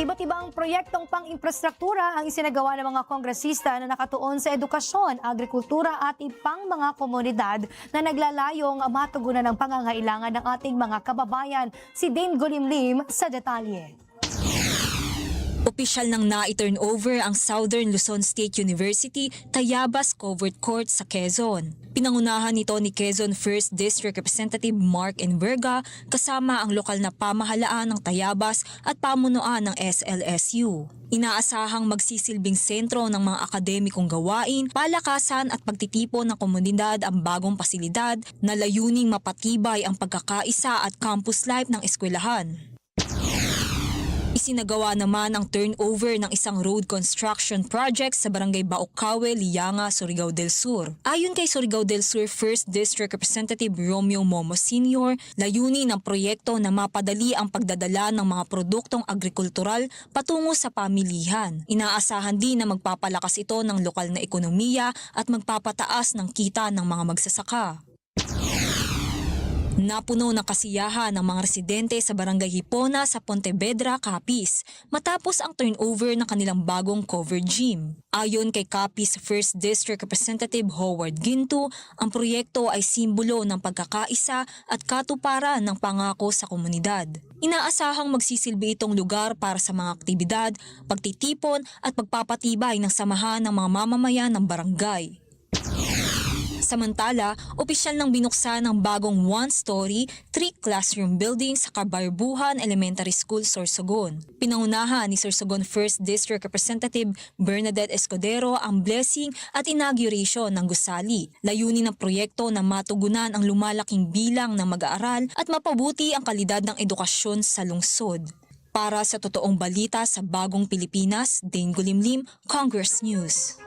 Iba't ibang proyektong pang-infrastruktura ang isinagawa ng mga kongresista na nakatuon sa edukasyon, agrikultura at ibang mga komunidad na naglalayong matugunan ang pangangailangan ng ating mga kababayan. Si Dane Golimlim sa detalye. Opisyal nang na-turn over ang Southern Luzon State University Tayabas Covered Court sa Quezon. Pinangunahan nito ni Quezon 1st District Representative Mark Enverga kasama ang lokal na pamahalaan ng Tayabas at pamunuan ng SLSU. Inaasahang magsisilbing sentro ng mga akademikong gawain, palakasan at pagtitipon ng komunidad ang bagong pasilidad na layuning mapatibay ang pagkakaisa at campus life ng eskwelahan. Isinagawa naman ang turnover ng isang road construction project sa Barangay Baucawe, Lianga, Surigao del Sur. Ayon kay Surigao del Sur 1st District Representative Romeo Momo Sr., layunin ng proyekto na mapadali ang pagdadala ng mga produktong agrikultural patungo sa pamilihan. Inaasahan din na magpapalakas ito ng lokal na ekonomiya at magpapataas ng kita ng mga magsasaka. Napuno ng kasiyahan ng mga residente sa Barangay Hipona sa Pontevedra, Capiz matapos ang turnover ng kanilang bagong covered gym. Ayon kay Capiz 1st District Representative Howard Ginto, ang proyekto ay simbolo ng pagkakaisa at katuparan ng pangako sa komunidad. Inaasahang magsisilbi itong lugar para sa mga aktibidad, pagtitipon at pagpapatibay ng samahan ng mga mamamayan ng barangay. Samantala, opisyal nang binuksan ang bagong one-story, 3-classroom building sa Kabarbuhan Elementary School, Sorsogon. Pinangunahan ni Sorsogon 1st District Representative Bernadette Escudero ang blessing at inauguration ng gusali. Layunin ng proyekto na matugunan ang lumalaking bilang ng mag-aaral at mapabuti ang kalidad ng edukasyon sa lungsod. Para sa totoong balita sa Bagong Pilipinas, Dane Golimlim, Congress News.